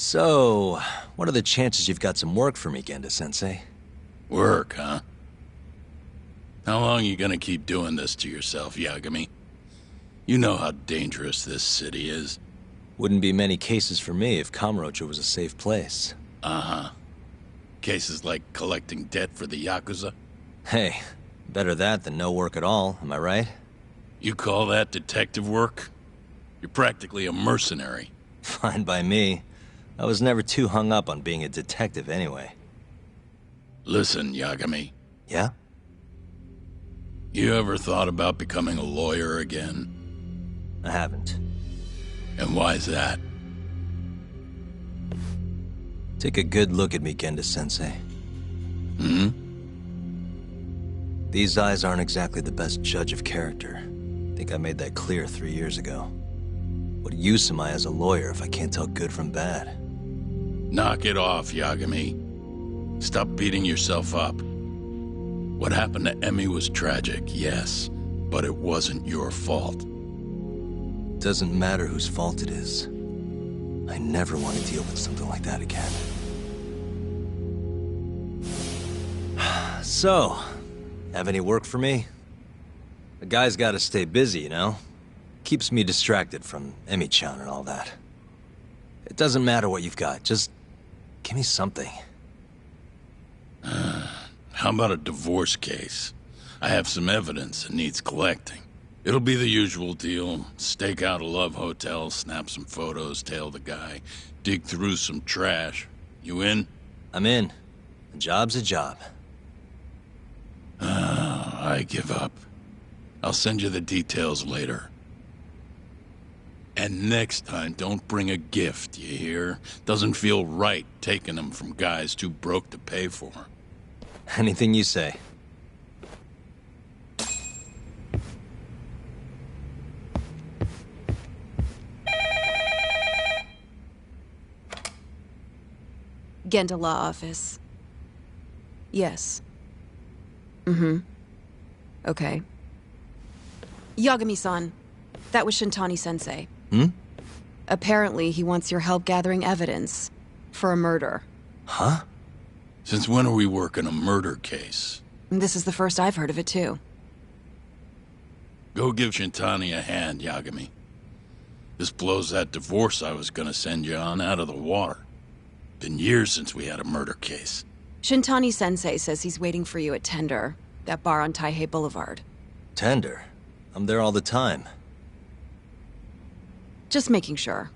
So, what are the chances you've got some work for me, Genda-sensei? Work, huh? How long you gonna keep doing this to yourself, Yagami? You know how dangerous this city is. Wouldn't be many cases for me if Kamurocho was a safe place. Uh-huh. Cases like collecting debt for the Yakuza? Hey, better that than no work at all, am I right? You call that detective work? You're practically a mercenary. Fine by me. I was never too hung up on being a detective anyway. Listen, Yagami. Yeah? You ever thought about becoming a lawyer again? I haven't. And why's that? Take a good look at me, Genda-sensei. Hmm? These eyes aren't exactly the best judge of character. I think I made that clear 3 years ago. What use am I as a lawyer if I can't tell good from bad? Knock it off, Yagami. Stop beating yourself up. What happened to Emmy was tragic, yes, but it wasn't your fault. Doesn't matter whose fault it is. I never want to deal with something like that again. So, have any work for me? A guy's gotta stay busy, you know? Keeps me distracted from Emmy-chan and all that. It doesn't matter what you've got, just give me something. How about a divorce case? I have some evidence that needs collecting. It'll be the usual deal. Stake out a love hotel, snap some photos, tail the guy, dig through some trash. You in? I'm in. A job's a job. I give up. I'll send you the details later. And next time, don't bring a gift, you hear? Doesn't feel right taking them from guys too broke to pay for. Anything you say. Genda Law Office. Yes. Mm-hmm. Okay. Yagami-san, that was Shintani-sensei. Hmm? Apparently, he wants your help gathering evidence for a murder. Huh? Since when are we working a murder case? This is the first I've heard of it, too. Go give Shintani a hand, Yagami. This blows that divorce I was gonna send you on out of the water. Been years since we had a murder case. Shintani-sensei says he's waiting for you at Tender, that bar on Taihei Boulevard. Tender? I'm there all the time. Just making sure.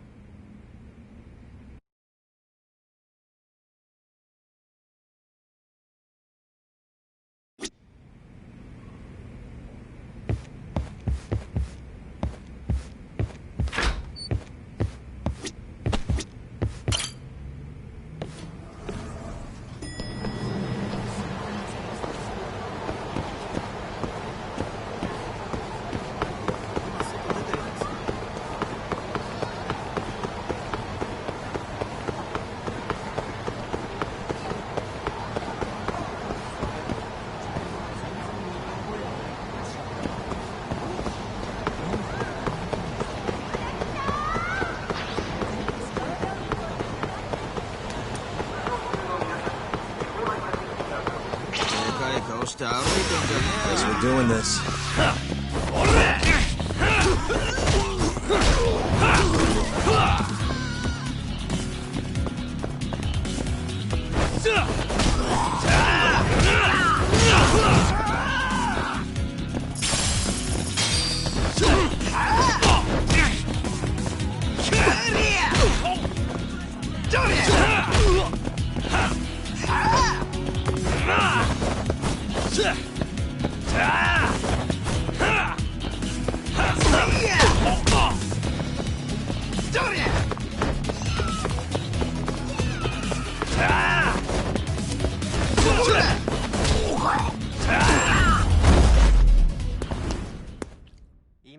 Guess we're doing this.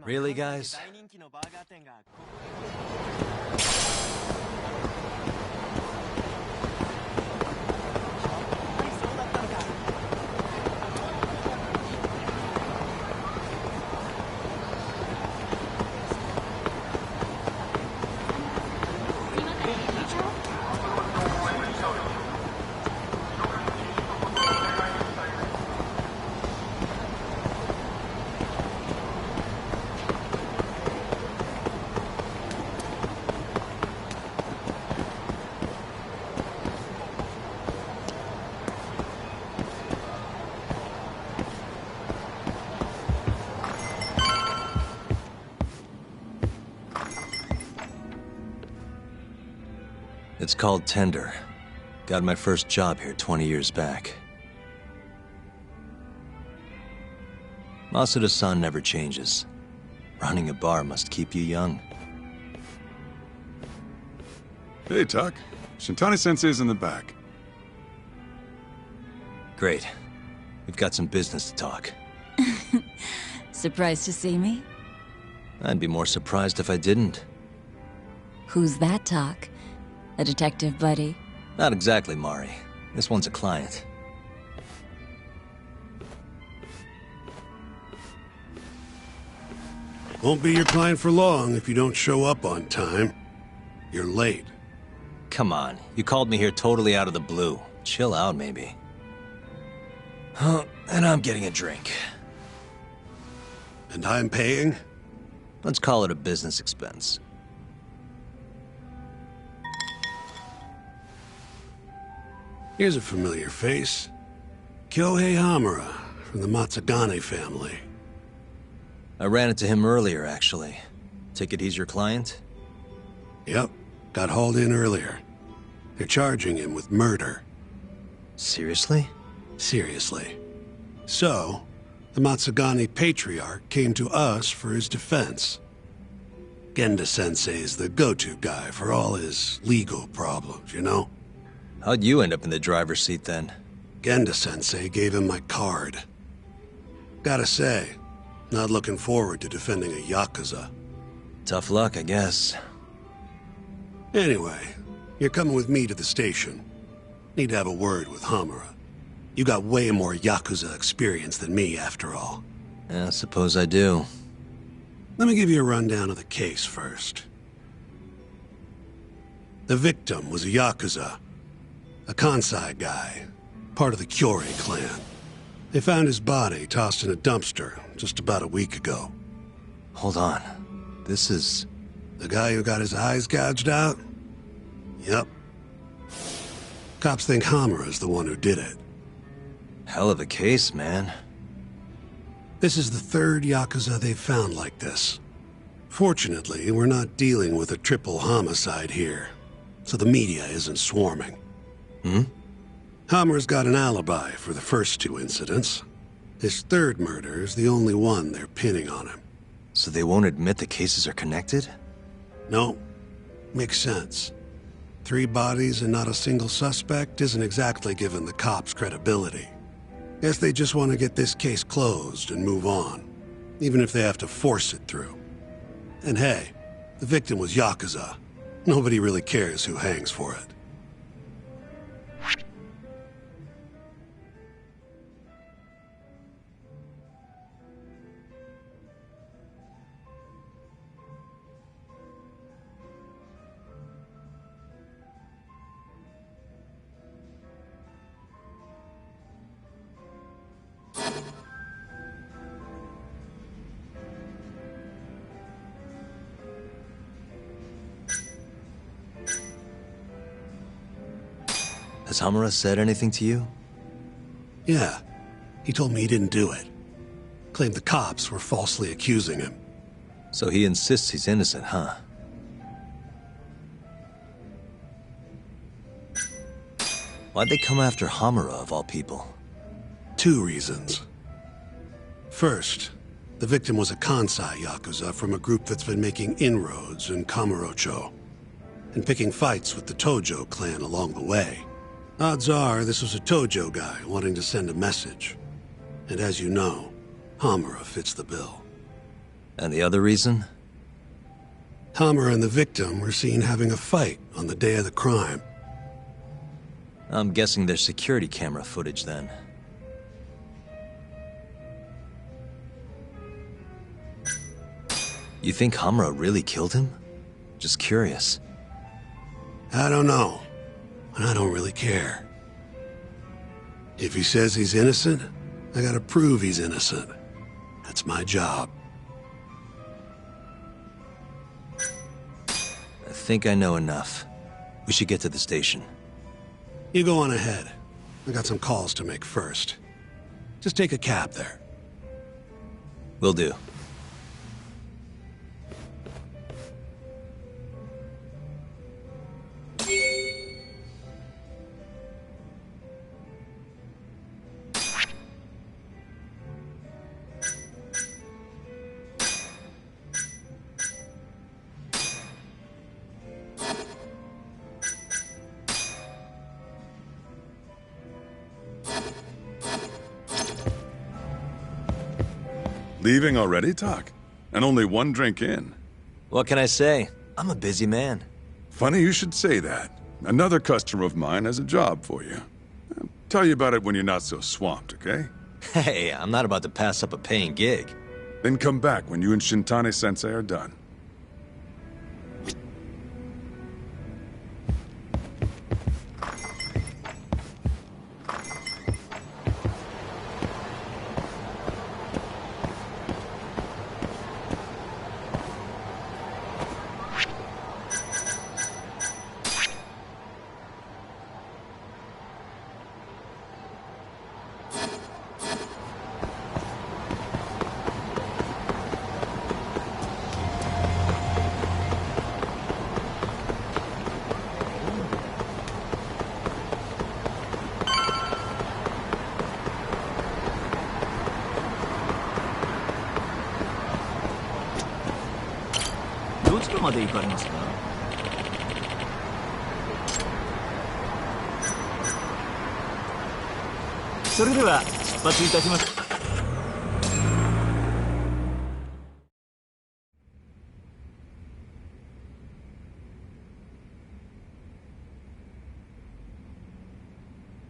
Really, guys? It's called Tender. Got my first job here 20 years back. Masuda-san never changes. Running a bar must keep you young. Hey, Tuck. Shintani-sensei's in the back. Great. We've got some business to talk. Surprised to see me? I'd be more surprised if I didn't. Who's that, Talk? A detective buddy? Not exactly, Mari. This one's a client. Won't be your client for long if you don't show up on time. You're late. Come on, you called me here totally out of the blue. Chill out, maybe. Huh, and I'm getting a drink. And I'm paying? Let's call it a business expense. Here's a familiar face. Kyohei Hamura, from the Matsugane family. I ran into him earlier, actually. Take it he's your client? Yep, got hauled in earlier. They're charging him with murder. Seriously? Seriously. So, the Matsugane patriarch came to us for his defense. Genda-sensei's the go-to guy for all his legal problems, you know? How'd you end up in the driver's seat then? Genda-sensei gave him my card. Gotta say, not looking forward to defending a Yakuza. Tough luck, I guess. Anyway, you're coming with me to the station. Need to have a word with Hamura. You got way more Yakuza experience than me, after all. Yeah, suppose I do. Let me give you a rundown of the case first. The victim was a Yakuza. A Kansai guy, part of the Kyorei clan. They found his body tossed in a dumpster just about a week ago. Hold on. This is... The guy who got his eyes gouged out? Yep. Cops think Hamura's the one who did it. hell of a case, man. This is the third Yakuza they've found like this. Fortunately, we're not dealing with a triple homicide here, so the media isn't swarming. Hammer's got an alibi for the first two incidents. His third murder is the only one they're pinning on him. So they won't admit the cases are connected? No, makes sense. 3 bodies and not a single suspect isn't exactly giving the cops credibility. Guess they just want to get this case closed and move on, even if they have to force it through. And hey, the victim was Yakuza. Nobody really cares who hangs for it. Has Hamura said anything to you? Yeah, he told me he didn't do it. Claimed the cops were falsely accusing him. So he insists he's innocent, huh? Why'd they come after Hamura, of all people? 2 reasons. First, the victim was a Kansai Yakuza from a group that's been making inroads in Kamurocho, and picking fights with the Tojo clan along the way. Odds are this was a Tojo guy wanting to send a message. And as you know, Hamura fits the bill. And the other reason? Hamura and the victim were seen having a fight on the day of the crime. I'm guessing there's security camera footage then. You think Hamura really killed him? Just curious. I don't know, and I don't really care. If he says he's innocent, I gotta prove he's innocent. That's my job. I think I know enough. We should get to the station. You go on ahead. I got some calls to make first. Just take a cab there. Will do. Leaving already, Talk? And only one drink in. What can I say? I'm a busy man. Funny you should say that. Another customer of mine has a job for you. I'll tell you about it when you're not so swamped, okay? Hey, I'm not about to pass up a paying gig. Then come back when you and Shintani-sensei are done.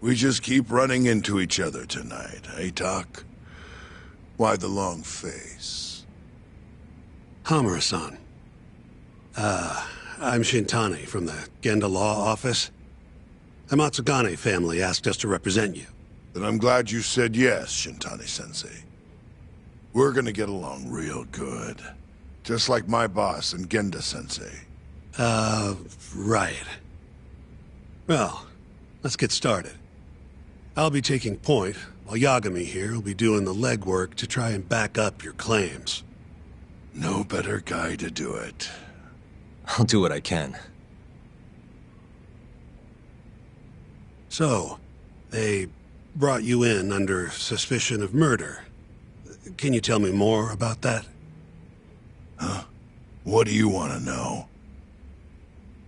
We just keep running into each other tonight, eh, Doc? Why the long face? Hamura-san. I'm Shintani from the Genda Law Office. The Matsugane family asked us to represent you. Then I'm glad you said yes, Shintani-sensei. We're gonna get along real good. Just like my boss and Genda-sensei. Right. Well, let's get started. I'll be taking point, while Yagami here will be doing the legwork to try and back up your claims. No better guy to do it. I'll do what I can. So, they brought you in under suspicion of murder. Can you tell me more about that? Huh? What do you want to know?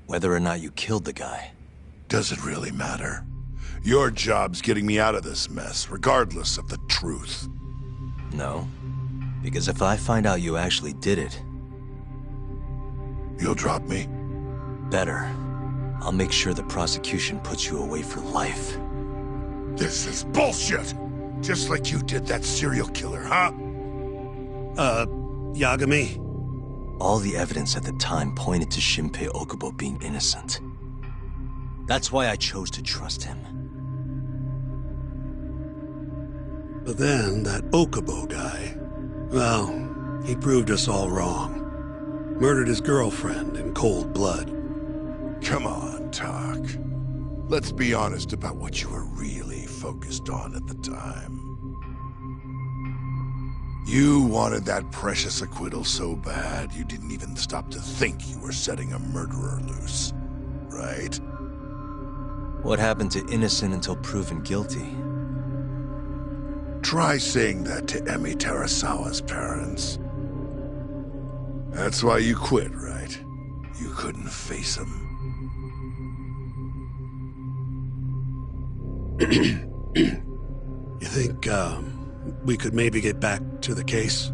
Whether or not you killed the guy. Does it really matter? Your job's getting me out of this mess, regardless of the truth. No. Because if I find out you actually did it... You'll drop me? Better. I'll make sure the prosecution puts you away for life. This is bullshit! Just like you did that serial killer, huh? Yagami? All the evidence at the time pointed to Shinpei Okubo being innocent. That's why I chose to trust him. But then, that Okubo guy... Well, he proved us all wrong. Murdered his girlfriend in cold blood. Come on, Talk. Let's be honest about what you were really focused on at the time. You wanted that precious acquittal so bad, you didn't even stop to think you were setting a murderer loose. Right? What happened to innocent until proven guilty? Try saying that to Emi Terasawa's parents. That's why you quit, right? You couldn't face him. You think, we could maybe get back to the case?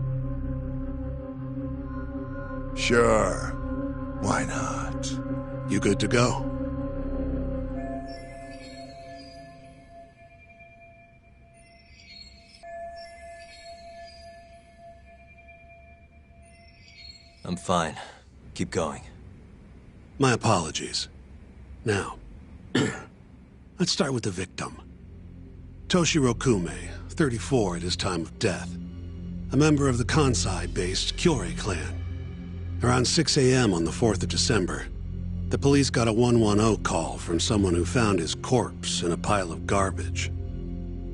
Sure. Why not? You good to go? I'm fine. Keep going. My apologies. Now, let's start with the victim. Toshiro Kume, 34 at his time of death. A member of the Kansai-based Kyorei clan. Around 6 a.m. on the 4th of December, the police got a 110 call from someone who found his corpse in a pile of garbage.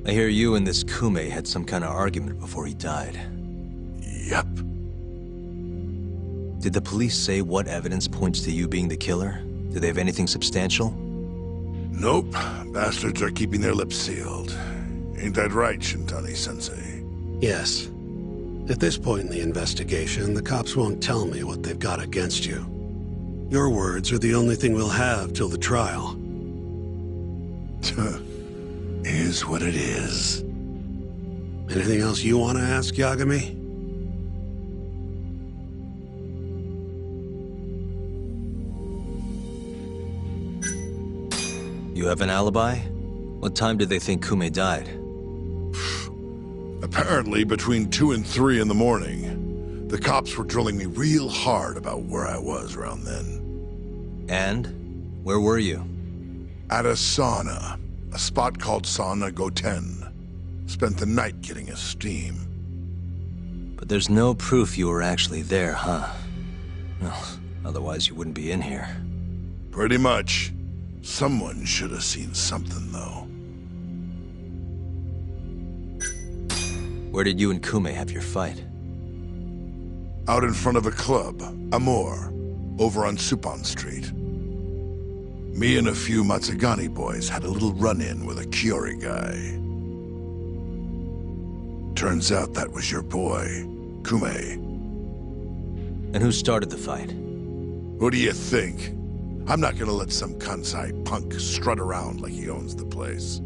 I hear you and this Kume had some kind of argument before he died. Yep. Did the police say what evidence points to you being the killer? Do they have anything substantial? Nope. Bastards are keeping their lips sealed. Ain't that right, Shintani-sensei? Yes. At this point in the investigation, the cops won't tell me what they've got against you. Your words are the only thing we'll have till the trial. Is what it is. Anything else you want to ask, Yagami? You have an alibi? What time did they think Kume died? Apparently, between 2 and 3 in the morning, the cops were drilling me real hard about where I was around then. And? Where were you? At a sauna. A spot called Sauna Goten. Spent the night getting a steam. But there's no proof you were actually there, huh? Well, otherwise you wouldn't be in here. Pretty much. Someone should have seen something, though. Where did you and Kume have your fight? Out in front of a club, Amor, over on Supon Street. Me and a few Matsugani boys had a little run-in with a Kiori guy. Turns out that was your boy, Kume. And who started the fight? Who do you think? I'm not gonna let some Kansai punk strut around like he owns the place.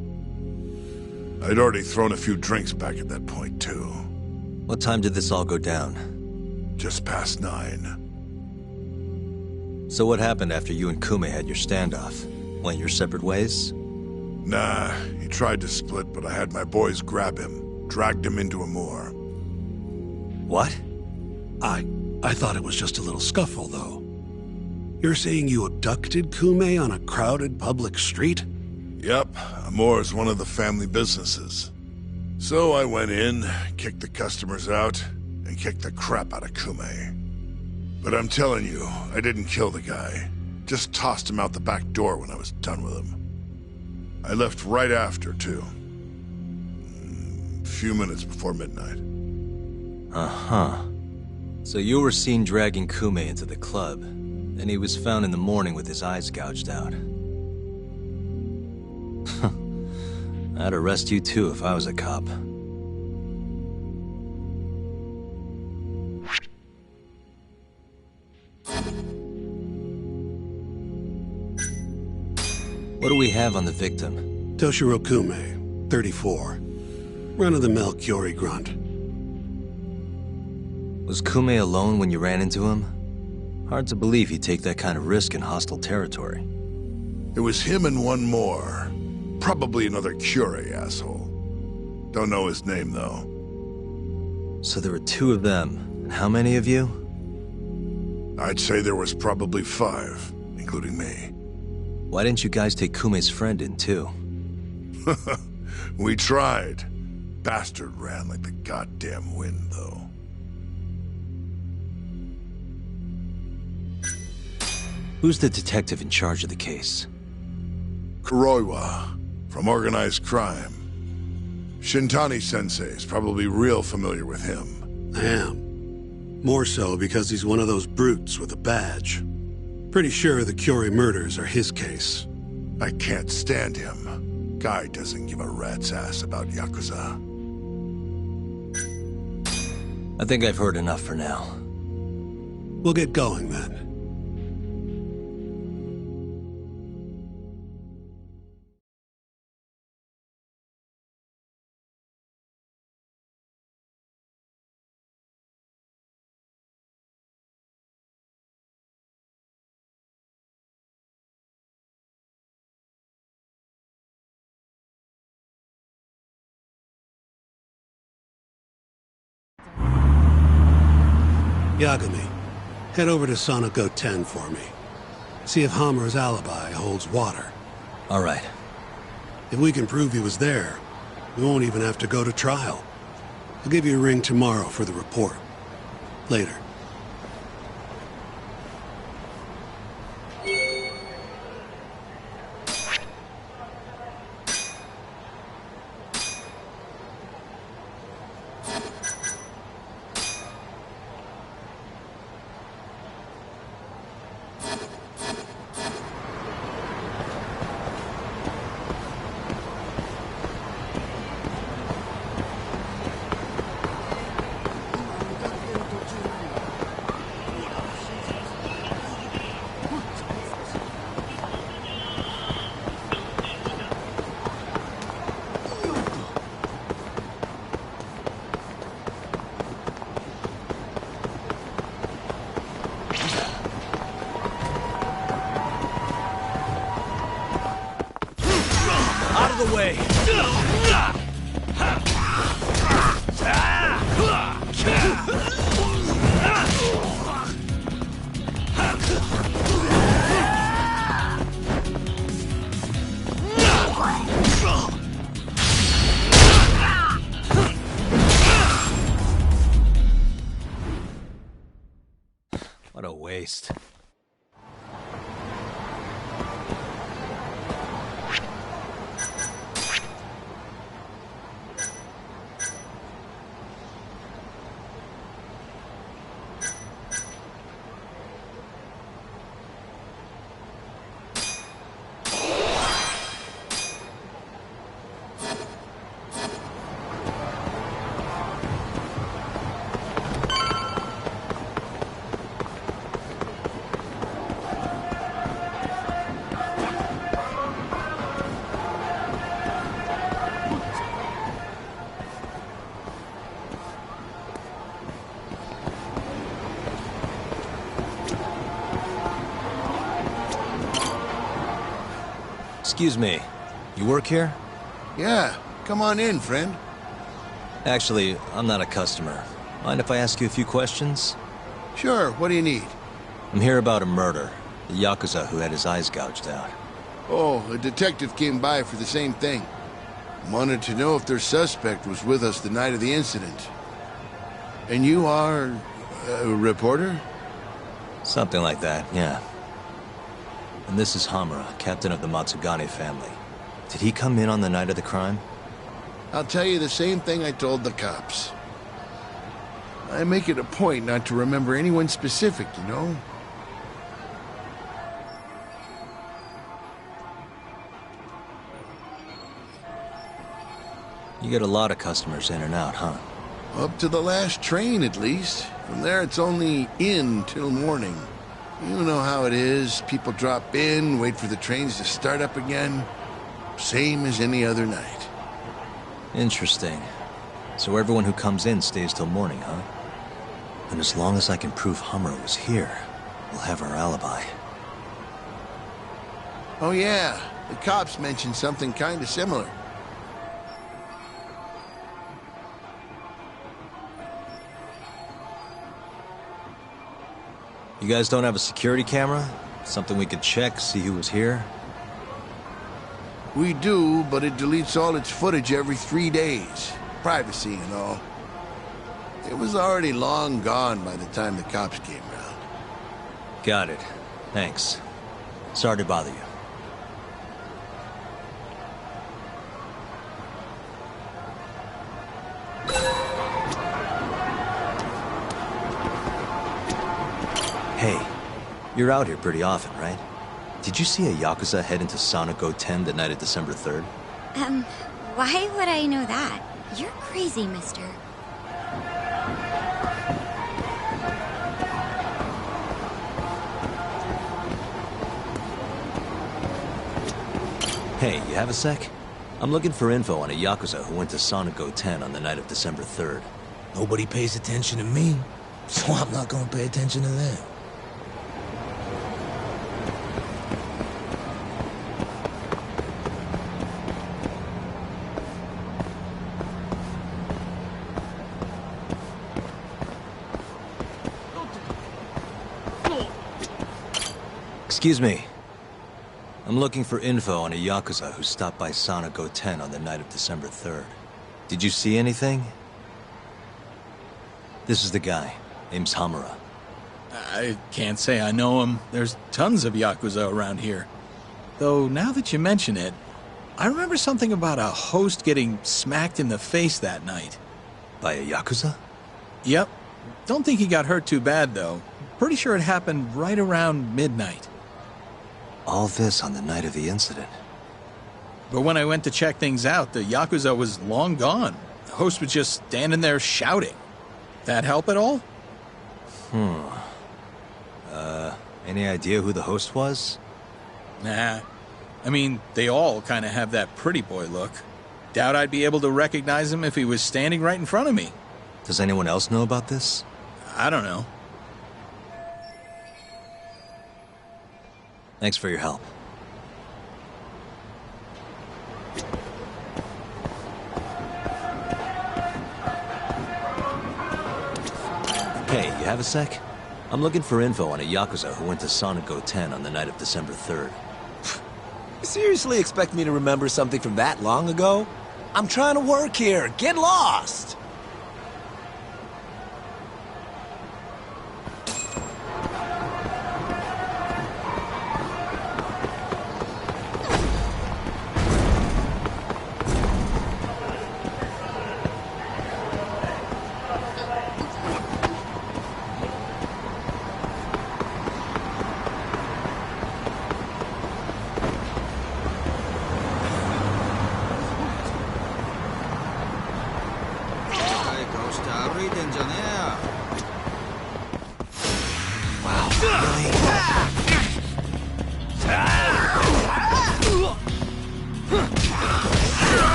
I'd already thrown a few drinks back at that point, too. What time did this all go down? Just past 9. So what happened after you and Kume had your standoff? Went your separate ways? Nah, he tried to split, but I had my boys grab him, dragged him into Amor. What? I thought it was just a little scuffle, though. You're saying you abducted Kume on a crowded public street? Yep, Amor's one of the family businesses. So I went in, kicked the customers out, and kicked the crap out of Kume. But I'm telling you, I didn't kill the guy. Just tossed him out the back door when I was done with him. I left right after, too. A few minutes before midnight. Uh-huh. So you were seen dragging Kume into the club, and he was found in the morning with his eyes gouged out. I'd arrest you too if I was a cop. What do we have on the victim? Toshiro Kume, 34. Run-of-the-mill Kiori grunt. Was Kume alone when you ran into him? Hard to believe he'd take that kind of risk in hostile territory. It was him and one more. Probably another Kiori asshole. Don't know his name, though. So there were 2 of them. And how many of you? I'd say there was probably 5, including me. Why didn't you guys take Kume's friend in, too? We tried. Bastard ran like the goddamn wind, though. Who's the detective in charge of the case? Kuroiwa, from organized crime. Shintani-sensei is probably real familiar with him. I am. More so because he's one of those brutes with a badge. Pretty sure the Kiori murders are his case. I can't stand him. Guy doesn't give a rat's ass about Yakuza. I think I've heard enough for now. We'll get going then. Yagami, head over to Sonic 10 for me. See if Hammer's alibi holds water. All right. If we can prove he was there, we won't even have to go to trial. I'll give you a ring tomorrow for the report. Later. the way! What a waste. Excuse me, you work here? Yeah, come on in, friend. Actually, I'm not a customer. Mind if I ask you a few questions? Sure, what do you need? I'm here about a murder. The Yakuza who had his eyes gouged out. Oh, a detective came by for the same thing. Wanted to know if their suspect was with us the night of the incident. And you are a reporter? Something like that, yeah. And this is Hamura, captain of the Matsugane family. Did he come in on the night of the crime? I'll tell you the same thing I told the cops. I make it a point not to remember anyone specific, you know? You get a lot of customers in and out, huh? Up to the last train, at least. From there, it's only in till morning. You know how it is. People drop in, wait for the trains to start up again. Same as any other night. Interesting. So everyone who comes in stays till morning, huh? And as long as I can prove Hamura was here, we'll have our alibi. Oh yeah, the cops mentioned something kind of similar. You guys don't have a security camera? Something we could check, see who was here? We do, but it deletes all its footage every 3 days. Privacy and all. It was already long gone by the time the cops came around. Got it. Thanks. Sorry to bother you. Hey, you're out here pretty often, right? Did you see a Yakuza head into Sonic 10 the night of December 3rd? Why would I know that? You're crazy, mister. Hey, you have a sec? I'm looking for info on a Yakuza who went to Sonic 10 on the night of December 3rd. Nobody pays attention to me, so I'm not gonna pay attention to them. Excuse me. I'm looking for info on a Yakuza who stopped by Sonic 10 on the night of December 3rd. Did you see anything? This is the guy. Name's Hamura. I can't say I know him. There's tons of Yakuza around here. Though, now that you mention it, I remember something about a host getting smacked in the face that night. By a Yakuza? Yep. Don't think he got hurt too bad, though. Pretty sure it happened right around midnight. All this on the night of the incident. But when I went to check things out, the Yakuza was long gone. The host was just standing there shouting. That help at all? Any idea who the host was? Nah. I mean, they all kind of have that pretty boy look. Doubt I'd be able to recognize him if he was standing right in front of me. Does anyone else know about this? I don't know. Thanks for your help. You have a sec? I'm looking for info on a Yakuza who went to Sonic 10 on the night of December 3rd. You seriously expect me to remember something from that long ago? I'm trying to work here. Get lost!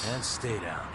And stay down.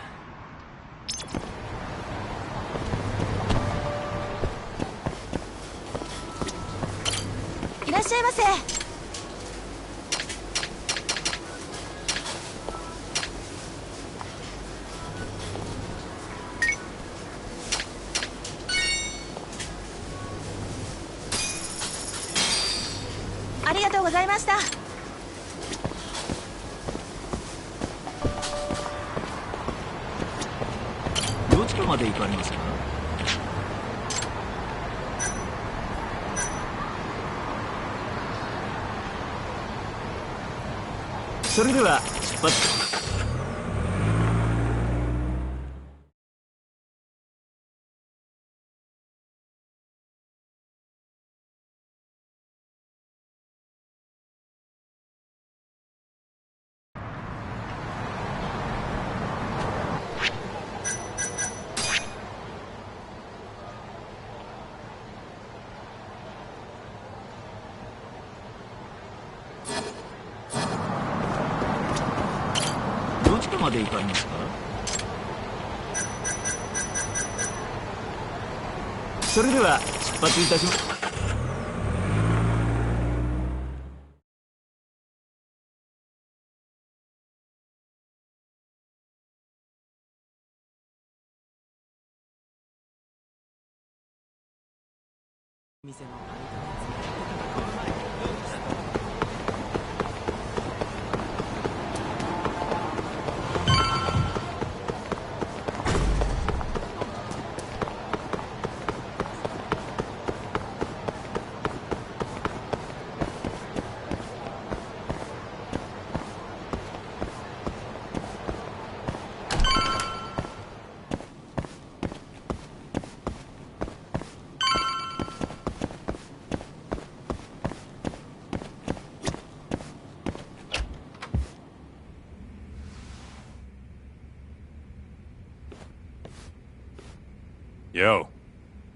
Yo.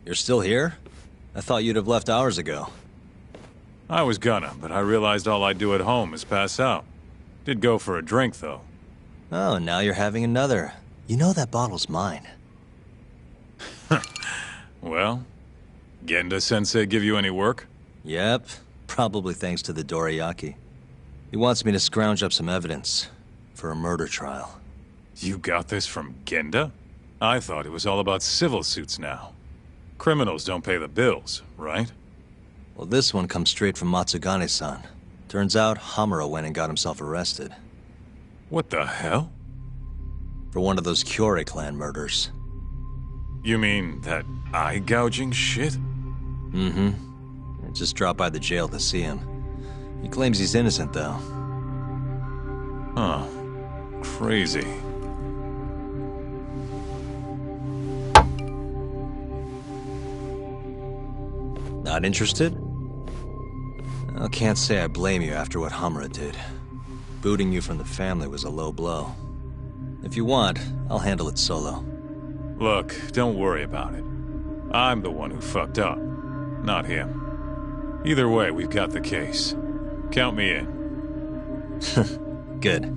You're still here? I thought you'd have left hours ago. I was gonna, but I realized all I do at home is pass out. Did go for a drink, though. Oh, now you're having another. You know that bottle's mine. Well, Genda-sensei give you any work? Yep, probably thanks to the dorayaki. He wants me to scrounge up some evidence for a murder trial. You got this from Genda? I thought it was all about civil suits now. Criminals don't pay the bills, right? Well, this one comes straight from Matsugane-san. Turns out Hamura went and got himself arrested. What the hell? For one of those Kyorei clan murders. You mean that eye-gouging shit? Mm-hmm. I just dropped by the jail to see him. He claims he's innocent, though. Huh. Crazy. Not interested? I can't say I blame you after what Hamura did. Booting you from the family was a low blow. If you want, I'll handle it solo. Look, don't worry about it. I'm the one who fucked up, not him. Either way, we've got the case. Count me in. Good.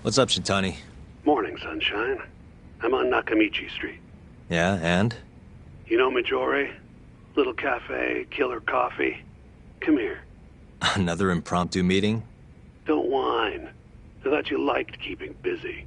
What's up, Shintani? Morning, sunshine. I'm on Nakamichi Street. Yeah, and? You know Majore? Little cafe, killer coffee. Come here. Another impromptu meeting? Don't whine. I thought you liked keeping busy.